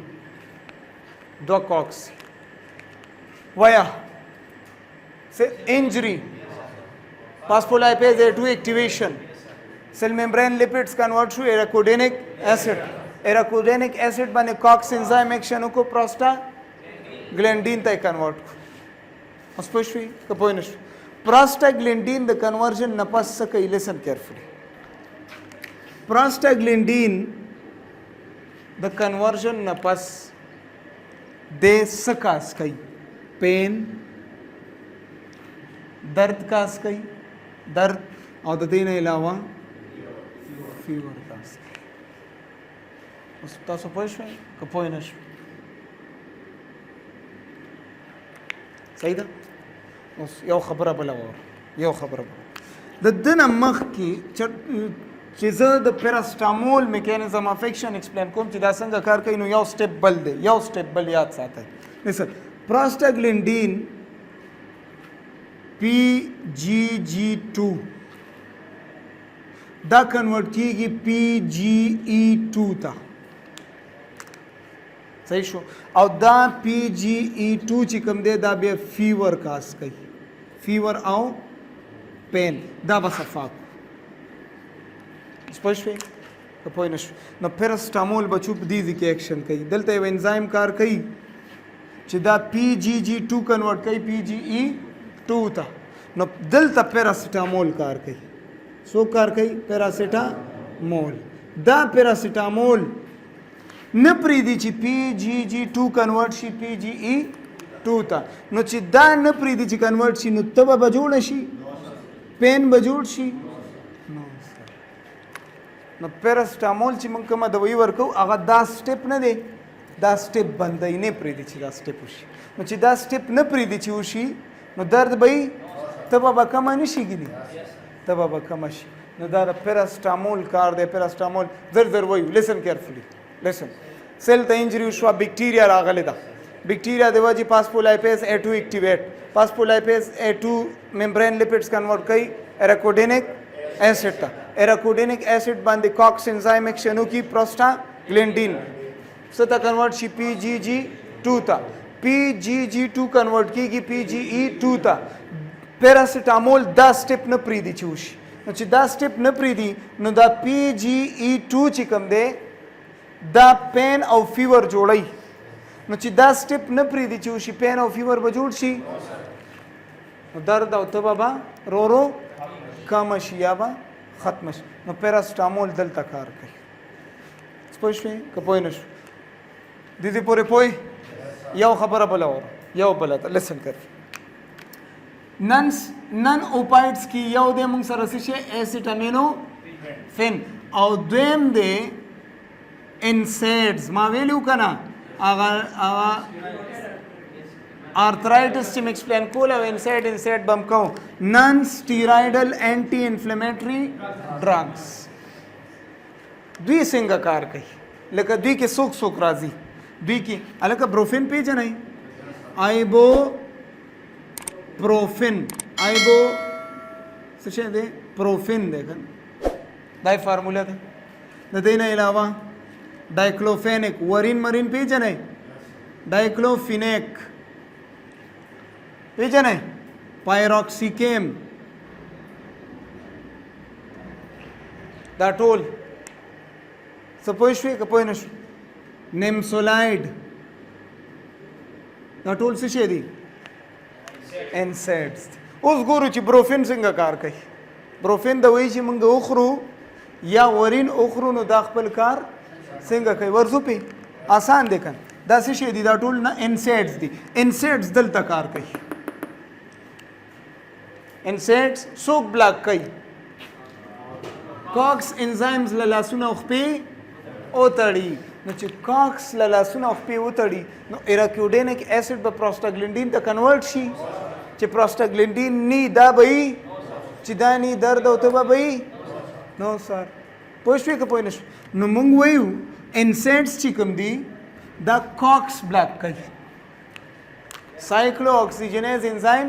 दो कॉक्स वया से injury phospholipase A2 activation cell membrane lipids convert to arachidonic acid बने कॉक्स एंजाइम एक्शन को प्रोस्टाग्लैंडिन तक कन्वर्ट स्पष्टली कपोइनश प्रोस्टाग्लैंडिन द कन्वर्जन नपस सके लिसन केयरफुली प्रोस्टाग्लैंडिन द कन्वर्जन नपस दे सकास कई पेन दर्द कास कई दर्द और दिन अलावा फीवर कास उस तासो पोइश कपोइनश सही था उस यो खबरा बला और यो खबरा द दिन मख की चीज़ द paracetamol mechanism of action explain कोम चिदा संग कार कई नो यो स्टेप बल दे यो स्टेप बल याद साथ है लिसन प्रोस्टाग्लैंडिन PGG2 दा कन्वर्ट की PGE2 था सही शो और दा PGE2 चिकम दे दा बे फीवर कास कई फीवर आओ पेन दा बसफाक स्पष्ट है कपोइनश न पैरास्टामोल बचुप दीजी के एक्शन कई दलते एंजाइम कार कई चिदा PGG2 कन्वर्ट कई PGE2 था न दलता पैरासिटामोल कार कई सो कार कई पैरासिटामोल दा पैरासिटामोल न प्रीदी ची PGG2 कन्वर्ट शी PGE2 था न ची दा न प्रीदी ची कन्वर्ट शी न तब बजूड़ शी पेन बजूड़ शी न पैरासिटामोल ची मंग कमा दवाई वर्को आगा दा स्टेप न दे दा स्टेप बंदई ने प्रीदी ची दा स्टेप उशी न ची दा स्टेप न प्रीदी ची उशी न दर्द भाई तब कमा निशी गिनी तब कमा शी न दार पैरासिटामोल कार दे पैरासिटामोल जर वही लिसन केयरफुली लिसन सेल द इंजरी उशवा बैक्टीरिया रागले दा बैक्टीरिया देवाजी phospholipase A2 activate phospholipase A2 membrane lipids convert कई एराकुडेनिक एसिड था एराकुडेनिक एसिड बांधे कॉक्स एंजाइम एक्शन की प्रोस्टाग्लैंडिन सता कन्वर्ट शी PGG2 था PGG2 کنورټ کیږي PGE2 ته. پیراسټامول دا سټپ نه پریدي چې وشي. نو چې دا سټپ نه پریدي نو دا PGE2 چې کوم دی دا پین او فیور جوړي. نو چې دا سټپ نه پریدي چې وشي پین او فیور به جوړ شي نو درد او تبه به رو رو کم شي یا به ختم شي. نو پیراسټامول دلته کار کوي. پوه شوې که پوه نه شو د دې پورې پوه یو خبره بله وره یو بله ته لسن کوي. نن اوپایډس کې یو دی موږ سره څه شی ایسیټامینوفین او دویم دی انسیډز. ما ویلو که نه هغه آرترایټس چې مې ایکسپلین کول او انسیډ به م کوم. نن سټیرایډل اینټي انفلیمیټري ډرګس دوی څنګه کار کوي لکه دوی کې څوک څوک راځي دوی کې هلکه بروفین پیژنئ آیبو پروفین آیبو څه شی دی پروفین دی که دا یې فارموله ده. د دې نه علاوه ډایکلوفینک ورین مرین پیژنئ ډایکلوفینیک پیژنئ پایروکسیکیم دا ټول څه پوه شوې که پوه نه شو نیمسولایډ دا ټول څه شی دي انسیډز. اوس ګورو چې بروفین څنګه کار کوي. بروفین د وایي چې موږ وخورو یا ورین وخورو نو دا خپل کار څنګه کوي ورځو پې آسان دی که دا څه شی دي دا ټول نه انسیډز دي. انسیډز دلته کار کوي. انسیډز څوک بلاک کوي کاکس انزایمز له لاسونه او خپې وتړي. نو چې کاکس له لاسونه او خپې وتړي نو ایراکیوډینک ایسډ به پروسټاګلینډین ته کنورټ شي. چې پروسټاګلینډین نی دا به وي چې دا نی درد او تبه به وي نو سر پوه شوې که پوه نه شو. نو موږ وایو انسیډز چې کوم دي دا کاکس بلاک کوي. سایکلو اکسیجنیز انزایم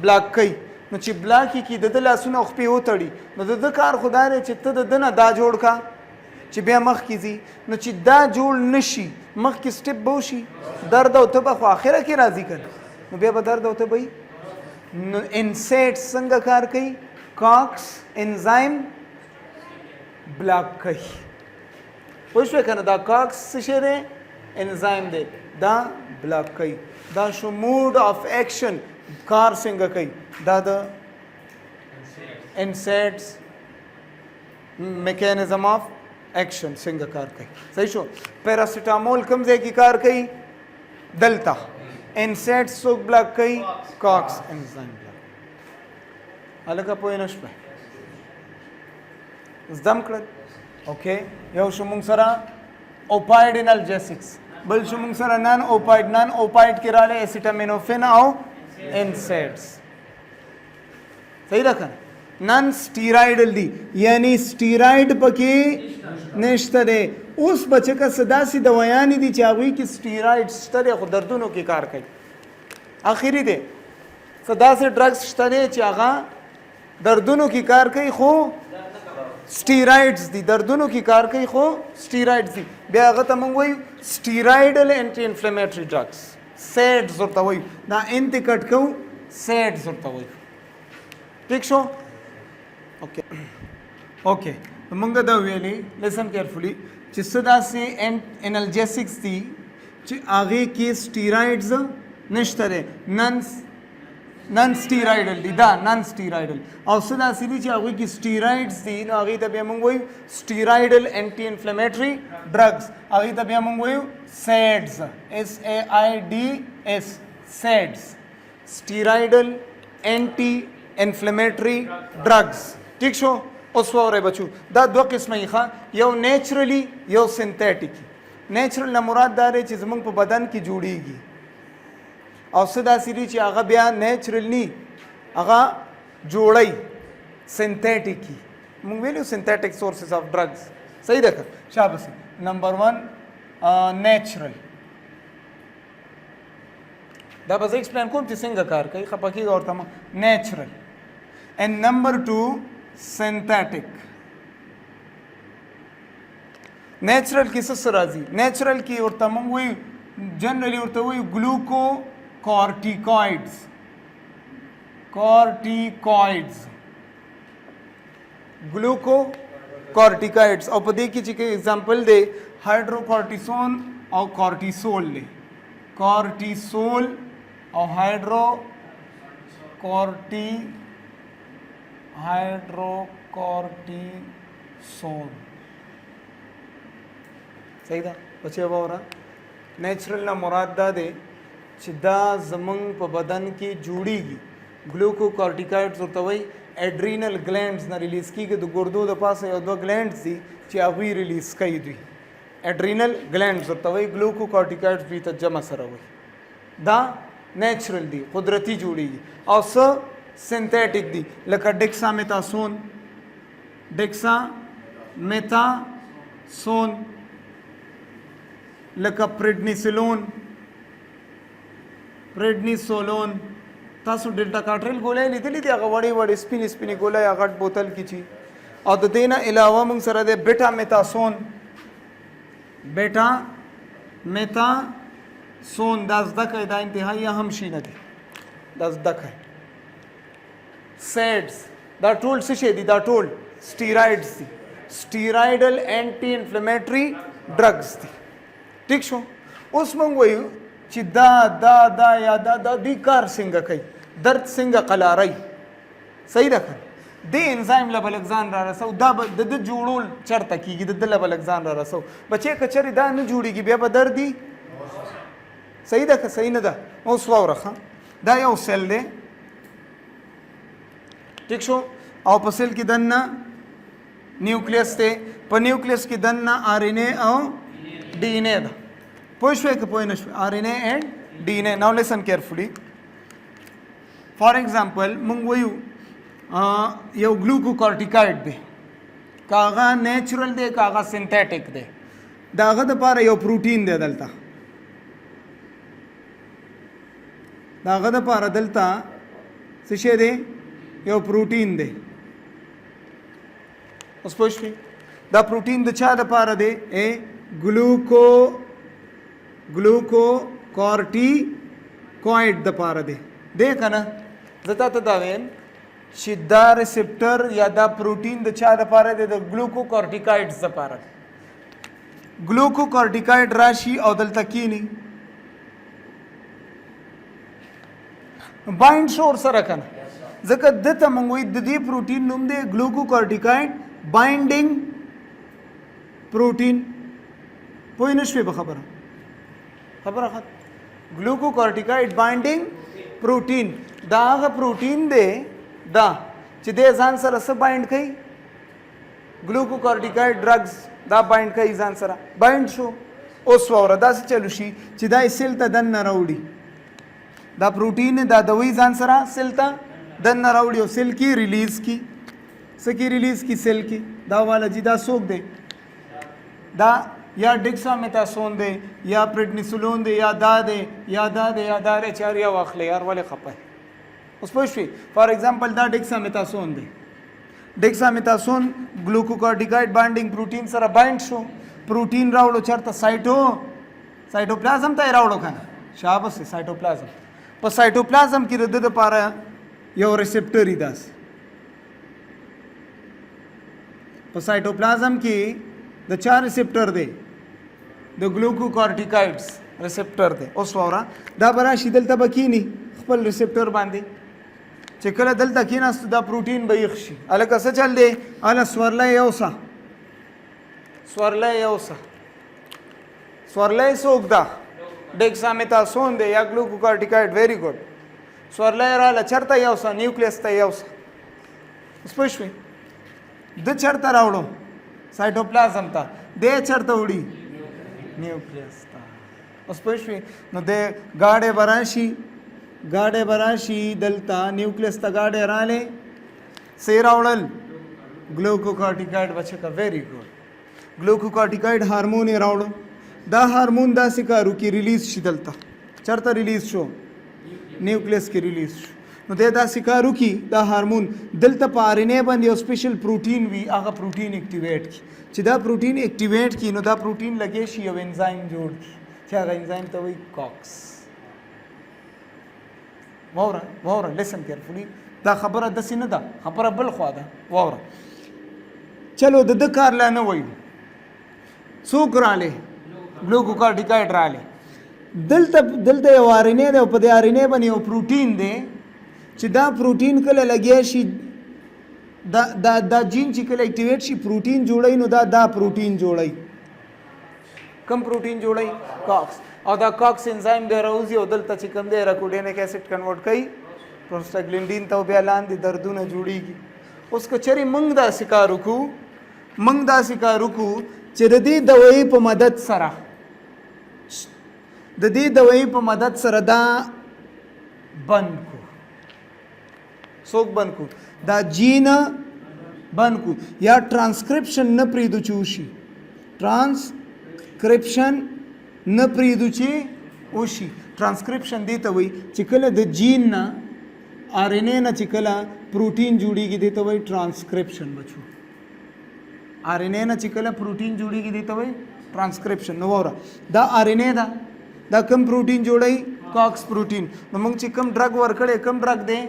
بلاک کوي. نو چې بلاک یې کړي د ده لاسونه او خپې وتړي نو د ده کار خو دا دی چې ته د ده نه دا جوړ کا چې بیا مخکې ځي. نو چې دا جوړ نه شي مخکې سټپ به وشي درد او تبه خو آخره کې راځي که نو بیا به درد او تبه وي. نو انسیډ څنګه کار کوي کاکس انزایم بلاک کوي. پوه شوې که نه دا کاکس څه شی دی انزایم دی دا بلاک کوي. دا شو موډ آف ایکشن کار څنګه کوي دا د انسیډز میکانزم آف ایکشن څنګه کار کوي. صحیح شو. پیراسټامول کوم ځای کې کار کوي دلته. انسیډز څوک بلاک کوي کاکس انزایم بلاک. هلکه پوه نه شوه زده م کړل. اوکې یو شو موږ سره اوپایډ انالجیسکس بل شو موږ سره نن اوپایډ کې راغلی ایسیټامینوفین او انسیډز. صحیح ده که نن سټیرایډل دي یعنی سټیرایډ پکې نشته دی. اوس بچکه څه داسې دوایانې دي چې هغوی کې سټیرایډ شته دی خو دردونو کې کار کوي. اخري دی څه داسې ډرګس شته دی چې هغه دردونو کې کار کوي خو سټیرایډز دي. دردونو کې کار کوي خو سټیرایډز دي. بیا هغه ته موږ وایو سټیرایډل انټي انفلیمیټري ډرګس سیډز ورته وایو. دا انتې کټ کوو سیډز ورته وایو. ٹھیک شو. اوکې موږ دا ویلي لسن کیرفولي چې څه داسې انالجیسکس دي چې هغې کې سټیرایډز نشته دی نن سټیرایډل دي دا نن سټیرایډل او څه داسې دي چې هغوی کې سټیرایډز دي نو هغې ته بیا موږ وایو سټیرایډل انټي انفلیمیټري ډرګس هغې ته بیا موږ وایو سیډز SAIDS سیډز سټیرایډل انټي انفلیمیټري ډرګس. ٹھیک شو. اوس واورئ بچو دا دوه قسمه یې ښه یو نیچرلی یو سنتیټیکي. نیچرل نه مراد دا دی چې زموږ په بدن کې جوړیږي او څه داسې دي چې هغه بیا نیچرل نی هغه جوړی سنتیټیکي. موږ ویلو سنتیټیک سورسز آف ډرګس. صحیح ده که شاباس. نمبر 1 نیچرل دا به زه ایکسپلین کوم چې څنګه کار کوي خفه کېږه ورته ما نیچرل. اینڈ نمبر 2 سنتیټیک. نیچرل کې څه راځي نیچرل کې ورته موږ وایو जनरली ورته وایي ګلوکوکورټیکوइड्स کورټیکوइड्स ګلوکوکورټیکوइड्स او په دې کې چې एग्जांपल دی हाइड्रोकॉर्टिसोन او کورټیسول دی کورټیسول او हाइड्रोकॉर्टिसोन صحیح ده بچي وره नेचुरल ना مراد دا دی چې دا زمنګ په بدن کې جوړیږي ګلوکوکورټیکوइड्स ورته وایي एड्रीनल ग्लैंड्स نه ریلیز کیږي د ګردو د پاسه یو دوه گلینډز دي چې هغه ریلیز کوي دوی एड्रीनल ग्लैंड्स ورته وایي ګلوکوکورټیکوइड्स به ته جمع سره وایي دا नेचुरल دي قدرتی جوړیږي او څه سنتھیټک دي لکه ډیکسامیتاسون لکه پریډنیسولون تاسو ډیلټا کارټریل ګولۍ لیدلې دي هغه وړې وړې سپینې ګولۍ هغه بوتل کې چی او د دې نه علاوه موږ سره د بیټا میتاسون دا زده کوي دا انتهایی اهم شی نه دی دا زده کوي سیډز دا ټول څه شي دي دا ټول سټیرایډز دي سټیرایډل انټي انفلیمیټری ډرګز دي ٹھیک شو اوس موږ وایو چې دا دوی کار څنګه کوي درد څنګه قلاري صحیح ده د انزایم لبل اگزان را رسو دا د جوړول چرته کیږي د لبل اگزان را رسو بچي کچري دا نه جوړيږي بیا به درد دي صحیح ده که صحیح نه ده اوس واورخه دا یو سیل دی ٹھیک شو او په سیل کې دنه نیوکلیس ته په نیوکلیس کې دنه آر ان اے او D N A ده پوه شوې که پوه نه شوې آر ان اے اینڈ D N A ناو لیسن کیرفلی فار ایگزامپل موږ وایو یو ګلوکوکورټیکوइड دی کاغه نیچرل دی کاغه سنتھیټک دی داغه د پاره یو پروتین دی دلته داغه د پاره دلته څه شی دی یو پروتین دی اوس پوه شوې دا پروتین د چا د پاره دی ګلوکوکورټیکوइड د پاره دی دی کنه زتا ته دا ویم چې دا ریسپټر یا دا پروتین د چا د پاره دی د ګلوکوکورټیکوइड्स د پاره ګلوکوکورټیکوइड راشي او دلته کینی بایند شور سره کنه ځکه دته مونږ وی د دې پروتین نوم دی ګلوکوکورټیکوइड بایندینګ پروتین پوه نه شوې به خبره ګلوکوکورټیکوइड بایندینګ پروتین دا هغه پروتین دی دا چې د ځان سره څه بایند کوي ګلوکوکورټیکوइड ډرګز دا بایند کوي ځان سره بایند شو اوس وره دا څه چلو شي چې دا سیل ته دننه راوړي دا پروتین دا دوی ځان سره سیل ته دننه راوړي او سیل کې ریلیز کی څه کې ریلیز کی سیل کې دا والا جی دا څوک دی دا یا ډیکسامیتاسون دی یا پریډنیسولون دی یا دا دی یا چاریا واخلې یار ولې خپه اوس پوه شوې فار ایگزامپل دا ډیکسامیتاسون دی ډیکسامیتاسون ګلوکوکورټیکوइड بایندینګ پروتین سره بایند شو پروتین راوړو چرته سایټوپلازم ته راوړو کنه شابه سایټوپلازم په سایټوپلازم کې د لپاره یو ریسپټر داس په سایټوپلازم کې د چا ریسپټر دی د ګلوکوکورټیکوइड्स ریسپټر دی اوس وره دا براشي دلته بکینی خپل ریسپټر باندې چې کله دلته کیناست دا پروتین به یخ شي الکه څه چل دی اله سورلای څوک دا ډیکسامیتاسون دی یا ګلوکوکورټیکوइड ویری ګډ سورلای را لچرته یوسا نیوکلیس ته یوسا اوس پوه شوې د چرته راوړو سایټوپلازم ته د چرته وړي نیوکلیس ته اوس پوه شوې نو د ګاډې براشي دلته نیوکلیس ته ګاډې رالې څه راوړل ګلوکوکورټیکوइड بچه کا ویری ګډ ګلوکوکورټیکوइड هارمون یې راوړو دا هارمون داسې کارو کې ریلیز شي دلته چرته ریلیز شو نیوکلیس کې ریلیز شو نو داسې کارو کې دا هارمون دلته په آر ان اے باندې یو سپیشل پروتین وي هغه پروتین اکټیویټ کی چې دا پروتین اکټیویټ کی نو دا پروتین لګې شي یو انزایم جوړ چې هغه انزایم ته وایي کاکس. واوره لیسن کیرفولي، دا خبره داسې نه ده، خبره بل خوا ده. واوره چلو د ده کار لا نه وایو. څوک رالی؟ ګلوکوکارټیکایډ رالی. دلته یو آرینې دی او په دې آرینې باندې یو پروټین دی چې دا پروټین کله لګیا شي دا جین چې کله اکټیویټ شي پروټین جوړوي، نو دا پروټین جوړوي. کوم پروټین جوړوي؟ کاکس. او دا کاکس انزایم بیا راوځي او دلته چې کوم دی راکوډینیک ایسډ کنورټ کوي پروسټاګلینډین ته، بیا لاندې دردونه جوړیږي. اوس که چېرې موږ داسې کار وکړو چې د دې دوایي په مدد سره دا بند کو. څوک بند کو؟ دا جین بند کو، یا ټرانسکرپشن نه پرېږدو چې وشي. ټرانسکرپشن نه پرېږدو چې وشي. ټرانسکرپشن دې ته وایي چې کله د جین نه آر ان اے نه چې کله پروټین جوړیږي دې ته وایي ټرانسکرپشن. بچو آر ان اے نه چې کله پروټین جوړیږي دې ته وایي ټرانسکرپشن. نو وره دا آر ان اے ده، دا کم پروټین جوړوي؟ کاکس پروټین. نو موږ چې کم ډرګ ورکړی کم ډرګ دی؟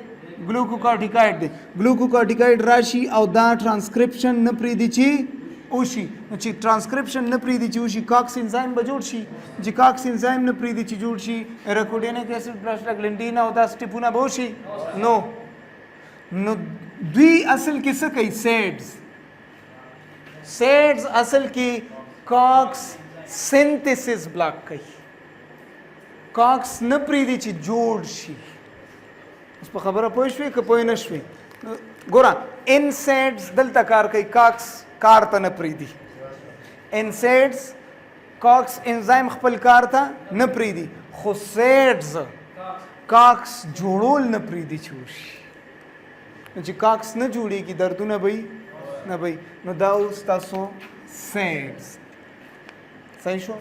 ګلوکوکارټیکایډ دی. ګلوکوکارټیکایډ راشي او دا ټرانسکرپشن نه پرېږدي چې وشي. نو چې ټرانسکرپشن نه پرېږدي چې وشي کاکس انزایم به جوړ شي. چې کاکس انزایم نه پرېږدي چې جوړ شي راکوډینیک ایسډ پروسټاګلینډین او دا سټیپونه به وشي. نو دوی اصل کې څه کوي؟ سیډز اصل کې کاکس سینتھیسس بلاک کوي. کاکس نه پرېږدي چې جوړ شي. اوس په خبره پوه شوې که پوه نه شوې؟ ګوره انسیډز دلته کار کوي، کاکس کار ته نه پرېږدي. انسیډز کاکس انزایم خپل کار ته نه پرېږدي، خو سیډز کاکس جوړول نه پرېږدي چې وشي. نو چې کاکس نه جوړېږي دردونه به نه به. نو دا اوس تاسو سیډز. صحیح شو؟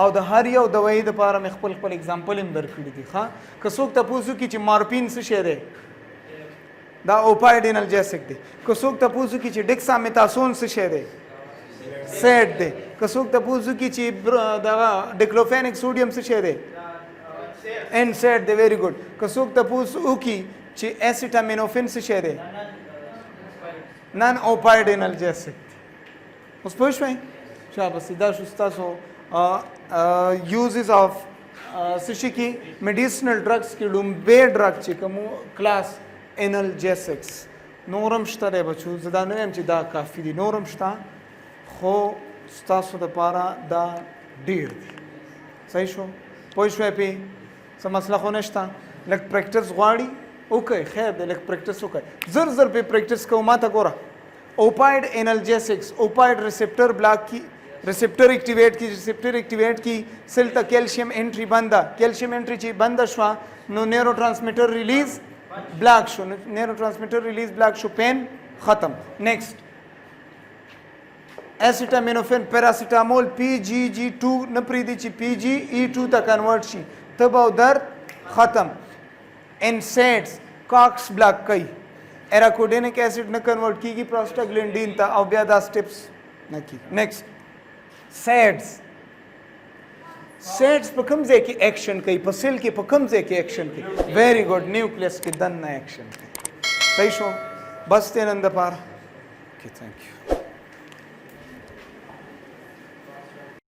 او د هر یو دوایي دپاره مې خپل اگزامپل هم درکړي دي. ښه که څوک تپوس وکړي چې مارپین څه شی دی؟ دا اوپایډ انالجیسک دی. که څوک تپوس وکړي چې ډیکسامیتاسون څه شی دی؟ سیډ دی. که څوک تپوس وکړي چې دغه ډیکلوفینک سوډیم څه شی دی؟ انسیډ دی. ویری ګډ. که څوک تپوس وکړي چې ایسیټامینوفین څه شی دی؟ نن اوپایډ انالجیسک. اوس پوه شوئ؟ شاباس. دا شو ستاسو uses of څه شي کې میډیسنل ډرګس کې لومبی ډرګ چې کوم کلاس انالجیسکس. نورم شته دی بچو، زه دا نه وایم چې دا کافي دي، نورم شته، خو ستاسو دپاره دا ډېر دي. صحیح شو؟ پوه شوی پې؟ څه مسله خو نشته. لږ پریکټس غواړي وکړئ، خیر دی، لږ پریکټس وکړئ. زر پې پریکټس کوو. ما ته ګوره اوپایډ انالجیسکس اوپایډ ریسپټر بلاک کی، ریسپټر ایکټیویټ کی سیل ته کیلشیم انټری بنده. کیلشیم انټری چې بنده شوه نو نیورو ټرانسمیټر ریلیز بلاک شو. نیورو ټرانسمیټر ریلیز بلاک شو، پین ختم. نیکسٹ ایسیټامینوفین پیراسیټامول PGG2 نه پرېږدي چې PGE2 ته کنورټ شي، تب او درد ختم. انسیډز کاکس بلاک کوي. ایراکوډینیک ایسډ نه کنورټ کیږي پروسټاګلینډین ته او بیا دا سټیپس نه کیږي. نیکسٹ سیډز په کوم ځای کې ایکشن کوي؟ په سیل کې په کوم ځای کې ایکشن کوي؟ ویری ګډ، نیوکلیس کې دننه ایکشن کوي. صحیح شو؟ بس دی نن دپاره. اوکې، تھینک یو.